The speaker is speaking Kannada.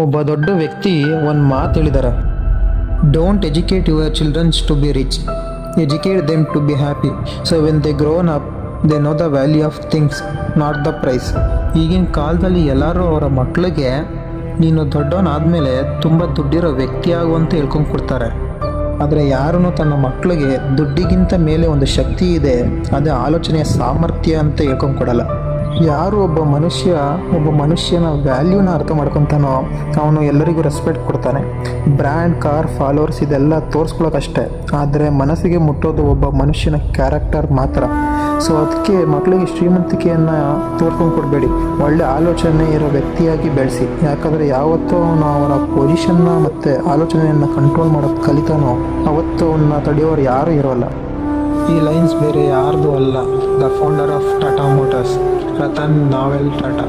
ಒಬ್ಬ ದೊಡ್ಡ ವ್ಯಕ್ತಿ ಒಂದು ಮಾತು ಹೇಳಿದ್ದಾರೆ. Don't educate your childrens to be rich, educate them to be happy. So when they grown up they know the value of things, not the price. ಈಗಿನ ಕಾಲದಲ್ಲಿ ಎಲ್ಲರೂ ಅವರ ಮಕ್ಕಳಿಗೆ ನೀನು ದೊಡ್ಡವನಾದಮೇಲೆ ತುಂಬ ದುಡ್ಡಿರೋ ವ್ಯಕ್ತಿ ಆಗು ಅಂತ ಹೇಳ್ಕೊಂಡು ಕೊಡ್ತಾರೆ. ಆದರೆ ಯಾರೂ ತನ್ನ ಮಕ್ಕಳಿಗೆ ದುಡ್ಡಿಗಿಂತ ಮೇಲೆ ಒಂದು ಶಕ್ತಿ ಇದೆ, ಅದೇ ಆಲೋಚನೆಯ ಸಾಮರ್ಥ್ಯ ಅಂತ ಹೇಳ್ಕೊಂಡು ಕೊಡಲ್ಲ. ಯಾರು ಒಬ್ಬ ಮನುಷ್ಯನ ವ್ಯಾಲ್ಯೂನ ಅರ್ಥ ಮಾಡ್ಕೊತಾನೋ ಅವನು ಎಲ್ಲರಿಗೂ ರೆಸ್ಪೆಕ್ಟ್ ಕೊಡ್ತಾನೆ. ಬ್ರ್ಯಾಂಡ್, ಕಾರ್, ಫಾಲೋವರ್ಸ್ ಇದೆಲ್ಲ ತೋರಿಸ್ಕೊಳ್ಳೋಕಷ್ಟೇ, ಆದರೆ ಮನಸ್ಸಿಗೆ ಮುಟ್ಟೋದು ಒಬ್ಬ ಮನುಷ್ಯನ ಕ್ಯಾರೆಕ್ಟರ್ ಮಾತ್ರ. ಸೊ ಅದಕ್ಕೆ ಮಕ್ಕಳಿಗೆ ಶ್ರೀಮಂತಿಕೆಯನ್ನು ತೋರ್ಕೊಂಡು ಕೊಡಬೇಡಿ, ಒಳ್ಳೆ ಆಲೋಚನೆ ಇರೋ ವ್ಯಕ್ತಿಯಾಗಿ ಬೆಳೆಸಿ. ಯಾಕಂದರೆ ಯಾವತ್ತೂ ಅವನು ಅವನ ಪೊಸಿಷನ್ನ ಮತ್ತು ಆಲೋಚನೆಯನ್ನು ಕಂಟ್ರೋಲ್ ಮಾಡೋದು ಕಲಿತಾನೋ ಅವತ್ತು ಅವನ್ನ ತಡೆಯೋರು ಯಾರೂ ಇರೋಲ್ಲ. ಈ ಲೈನ್ಸ್ ಬೇರೆ ಯಾರ್ದು ಅಲ್ಲ, the founder of Tata motors, Ratan novel Tata.